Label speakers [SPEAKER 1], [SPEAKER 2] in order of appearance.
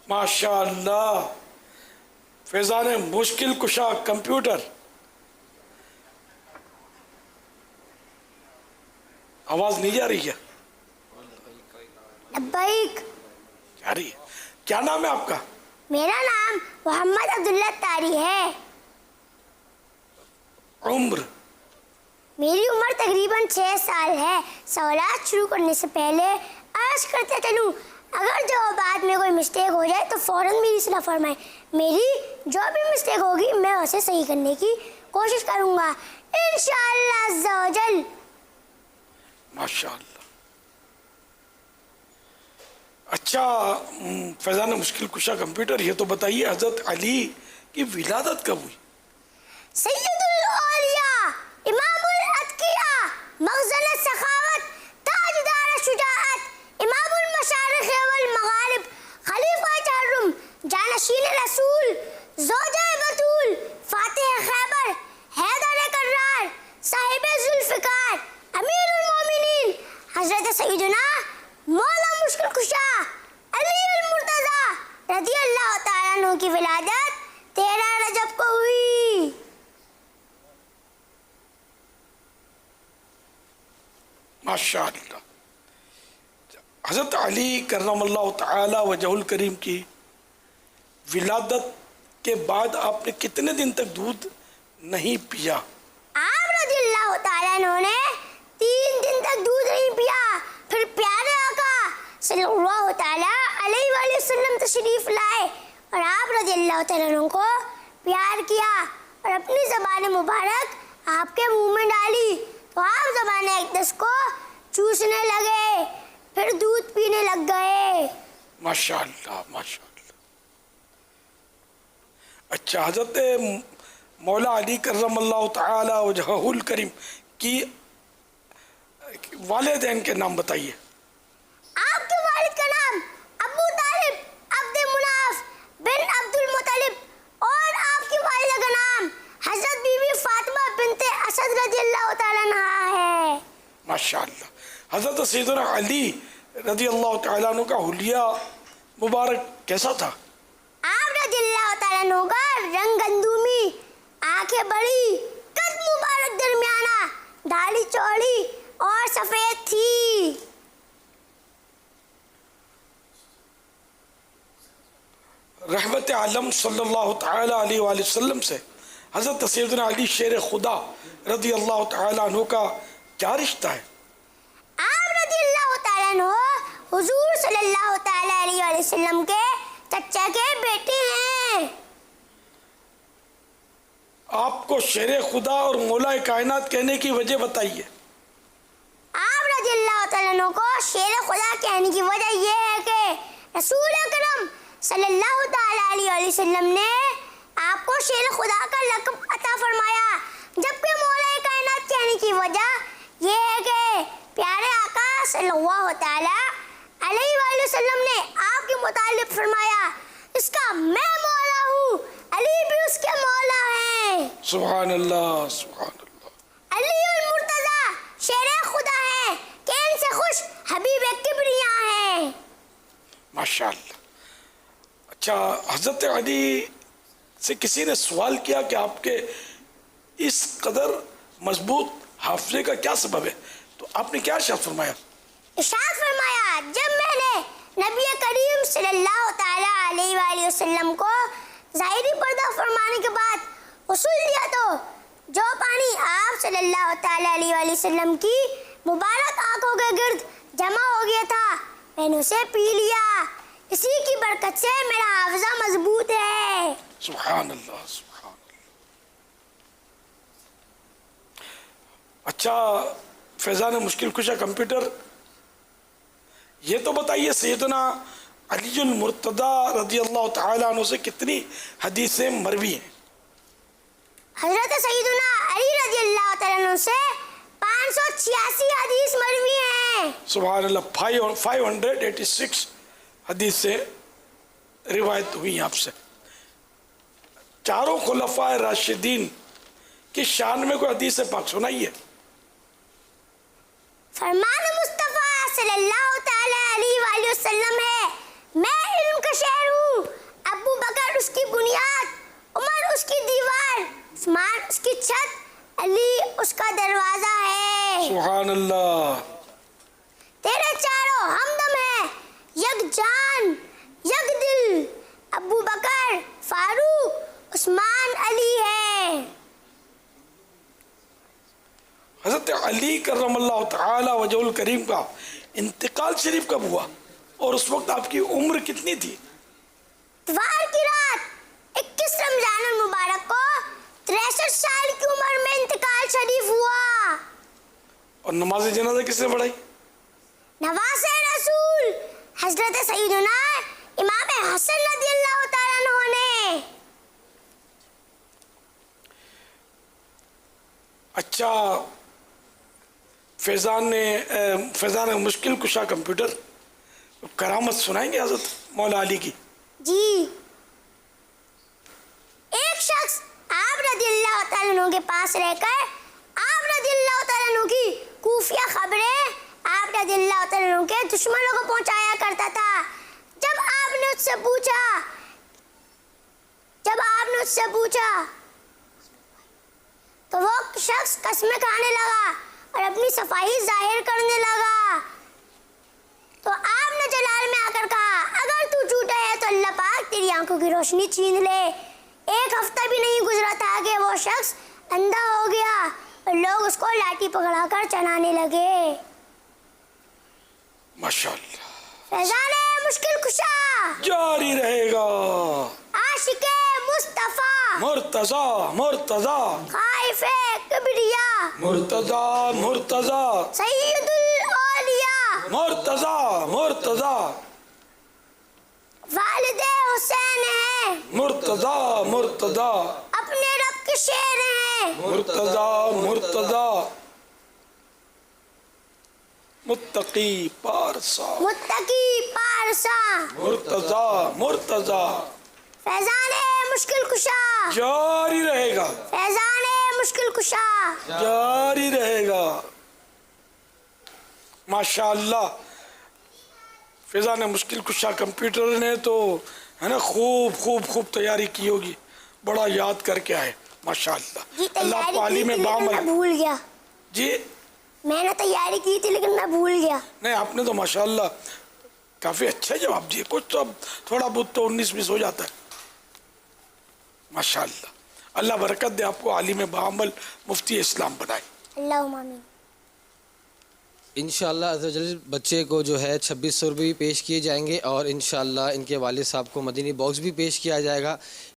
[SPEAKER 1] ماشاء اللہ، فیضان مشکل کشا کمپیوٹر، آواز نہیں جا رہی ہے؟
[SPEAKER 2] لبیک۔
[SPEAKER 1] جا رہی ہے۔ کیا نام ہے آپ کا؟
[SPEAKER 2] میرا نام محمد عبداللہ طاری ہے۔
[SPEAKER 1] عمر؟
[SPEAKER 2] میری عمر تقریباً 6 سال ہے۔ سوالات شروع کرنے سے پہلے عرض کرتے چلوں، اگر جوابات میں کوئی مسٹیک ہو جائے تو فوراً میری اصلاح فرمائیں۔ میری جو بھی مسٹیک ہوگی میں اسے صحیح کرنے کی کوشش کروں گا انشاءاللہ عز و جل۔
[SPEAKER 1] ماشاء اللہ۔ اچھا فیضان مشکل کشا کمپیوٹر، یہ تو بتائیے حضرت علی کی ولادت کب ہوئی؟
[SPEAKER 2] سید الاولیاء، امام الاتقیاء، مخزن السخاوت، تاجدار شجاعت، امام المشارق والمغارب، خلیفہ چہرم، جانشین رسول، زوجہ بطول، فاتح خیبر، حیدر کرار، صاحب ذوالفقار، امیر المومنین، حضرت سیدنا مولا مشکل کشا علی المرتضی رضی اللہ تعالیٰ عنہ کی ولادت 13 رجب کو ہوئی۔
[SPEAKER 1] ماشاء اللہ۔ حضرت علی کرم اللہ تعالی وجہ الکریم کی ولادت کے بعد آپ نے کتنے دن تک دودھ نہیں پیا؟
[SPEAKER 2] آپ رضی اللہ تعالیٰ عنہ نے 3 دن تک دودھ نہیں پیا، پھر پیارے آقا صلی اللہ تعالیٰ علیہ وآلہ وسلم تشریف لائے اور آپ رضی اللہ تعالیٰ عنہ کو پیار کیا اور اپنی زبان مبارک آپ کے منہ میں ڈالی تو آپ زبان اقدس کو چوسنے لگے، پھر دودھ پینے لگ گئے۔
[SPEAKER 1] ماشاء اللہ ماشاء اللہ۔ اچھا حضرت مولا علی کرم اللہ تعالی وجہ الکریم کی والدین کے نام بتائیے۔
[SPEAKER 2] آپ کے والد کا نام ابو طالب عبد مناف بن عبد المطلب اور آپ کی والدہ کا نام حضرت بی بی فاطمہ بنت اسد رضی اللہ تعالیٰ عنہ ہے۔
[SPEAKER 1] ماشاء اللہ۔ حضرت سیدنا علی رضی اللہ تعالیٰ عنہ کا حلیہ مبارک کیسا تھا؟
[SPEAKER 2] آپ رضی اللہ تعالیٰ عنہ کا رنگ گندمی، آنکھیں بڑی، قد مبارک درمیانہ، داڑھی چوڑی اور سفید تھی۔
[SPEAKER 1] رحمت عالم صلی اللہ تعالی علیہ وآلہ وسلم سے حضرت سیدنا علی شیر خدا رضی اللہ تعالی عنہ کا کیا رشتہ ہے؟
[SPEAKER 2] آپ رضی اللہ تعالیٰ عنہ حضور صلی اللہ تعالیٰ علیہ وآلہ وسلم کے چچا کے بیٹے ہیں۔
[SPEAKER 1] آپ کو شیر خدا اور مولا کائنات کہنے کی وجہ بتائیے۔
[SPEAKER 2] آپ رضی اللہ تعالیٰ عنہ کو شیر خدا کہنے کی وجہ یہ ہے کہ رسول اکرم صلی اللہ تعالیٰ علیہ وآلہ وسلم نے آپ کو شیر خدا کا لقب عطا فرمایا، جبکہ مولا کائنات کہنے کی وجہ یہ ہے کہ پیارے آقا صلی اللہ تعالیٰ علیہ وآلہ وسلم نے آپ کے متعلق فرمایا، اس کا میں مولا ہوں، علی بھی اس کے مولا ہیں۔
[SPEAKER 1] سبحان اللہ سبحان اللہ۔
[SPEAKER 2] علی المرتضی شیر خدا ہے کہ ان سے خوش حبیب کبریاں ہیں۔
[SPEAKER 1] ماشاء اللہ۔ اچھا حضرت علی سے کسی نے سوال کیا کہ آپ کے اس قدر مضبوط حافظے کا کیا سبب ہے، تو آپ نے کیا ارشاد فرمایا؟
[SPEAKER 2] ارشاد فرمایا، جب میں نے نبی کریم صلی اللہ تعالیٰ علیہ وآلہ وسلم کو ظاہری پردہ فرمانے کے بعد غسل دیا تو جو پانی آپ صلی اللہ تعالیٰ علیہ وآلہ وسلم کی مبارک آنکھوں کے گرد جمع ہو گیا تھا، میں نے اسے پی لیا، اسی کی برکت سے میرا حافظہ مضبوط ہے۔
[SPEAKER 1] سبحان اللہ سبحان اللہ۔ اچھا فیضان مشکل کشا کمپیوٹر، یہ تو بتائیے سیدنا علی المرتضی رضی اللہ تعالیٰ عنہ سے کتنی حدیثیں مروی ہیں؟
[SPEAKER 2] حضرت سیدنا علی رضی اللہ تعالیٰ عنہ سے 586 حدیث مروی ہیں۔
[SPEAKER 1] سبحان اللہ۔ 586 حدیث سے روایت ہوئی آپ سے۔ چاروں خلفاء راشدین کی شان میں کوئی حدیث پاک سنائیے۔
[SPEAKER 2] فرمان مصطفیٰ صلی اللہ تعالیٰ علیہ وآلہ وسلم ہے، میں علم کا شہر ہوں، اس کی دیوار، عثمان اس کی چھت، علی اس کا دروازہ ہے.
[SPEAKER 1] سبحان اللہ.
[SPEAKER 2] تیرے چاروں ہمدم ہیں، یک جان یک دل، ابو بکر، فاروق، عثمان، علی ہے.
[SPEAKER 1] حضرت علی کرم اللہ تعالی وجہ الکریم کا انتقال شریف کب ہوا اور اس وقت آپ کی عمر کتنی تھی؟
[SPEAKER 2] اتوار کی رات 21 رمضان المبارک کو 63 سال کی عمر میں انتقال شریف ہوا.
[SPEAKER 1] اور نماز جنازہ کس نے پڑھائی؟
[SPEAKER 2] نواز رسول حضرت سیدنا امام حسن رضی اللہ تعالیٰ عنہ نے.
[SPEAKER 1] اچھا، فیضان مشکل کشا کمپیوٹر کرامت سنائیں گے حضرت مولا علی کی؟
[SPEAKER 2] جی. ایک شخص آپ رضی اللہ تعالیٰ عنہ کے پاس رہ کر آپ رضی اللہ تعالیٰ عنہ کی خفیہ خبریں آپ رضی اللہ تعالیٰ عنہ کے دشمنوں کو پہنچایا کرتا تھا. جب آپ نے اس سے پوچھا تو وہ شخص قسمیں کھانے لگا اور اپنی صفائی ظاہر کرنے لگا. تو آپ نے جلال میں آ کر کہا اگر تو جھوٹا ہے تو اللہ پاک تیری آنکھوں کی روشنی چھین لے. ایک ہفتہ بھی نہیں گزرا تھا کہ وہ شخص اندھا ہو گیا اور لوگ اس کو لاٹھی پکڑا کر چلانے لگے.
[SPEAKER 1] ماشاءاللہ.
[SPEAKER 2] فیضان مشکل کشا
[SPEAKER 1] جاری رہے گا.
[SPEAKER 2] عاشق مصطفیٰ
[SPEAKER 1] مرتضی مرتضی
[SPEAKER 2] خائف کبریا
[SPEAKER 1] مرتضی مرتضی
[SPEAKER 2] سید الاولیاء
[SPEAKER 1] مرتضی مرتضی
[SPEAKER 2] والد حسین ہیں،
[SPEAKER 1] مرتضی مرتضی
[SPEAKER 2] اپنے رب کے شیر ہیں.
[SPEAKER 1] مرتضی مرتضی متقی پارسا
[SPEAKER 2] متقی پارسا
[SPEAKER 1] مرتضی مرتضی.
[SPEAKER 2] فیضان مشکل کشا
[SPEAKER 1] جاری رہے گا
[SPEAKER 2] فیضان مشکل کشا.
[SPEAKER 1] جاری رہے گا. ماشاءاللہ. فیضان مشکل کشا کمپیوٹر نے تو ہے نا خوب تیاری کی ہوگی، بڑا یاد کر کے آئے ماشاءاللہ.
[SPEAKER 2] جی
[SPEAKER 1] اللہ
[SPEAKER 2] تیاری
[SPEAKER 1] پالی
[SPEAKER 2] کی
[SPEAKER 1] میں
[SPEAKER 2] تھی لیکن
[SPEAKER 1] بام
[SPEAKER 2] میں بھول گیا.
[SPEAKER 1] جی
[SPEAKER 2] میں نے تیاری کی تھی لیکن میں بھول گیا.
[SPEAKER 1] نہیں، آپ نے تو ماشاءاللہ کافی اچھا جواب دیے. کچھ تو اب تھوڑا بہت تو 19-20 ہو جاتا ہے ماشاءاللہ. اللہ برکت دے آپ کو، عالم بعمل مفتی اسلام بنائے.
[SPEAKER 2] اللہم آمین.
[SPEAKER 3] انشاءاللہ عز و جل بچے کو جو ہے 2600 روپے بھی پیش کیے جائیں گے اور انشاءاللہ ان کے والد صاحب کو مدینی باکس بھی پیش کیا جائے گا.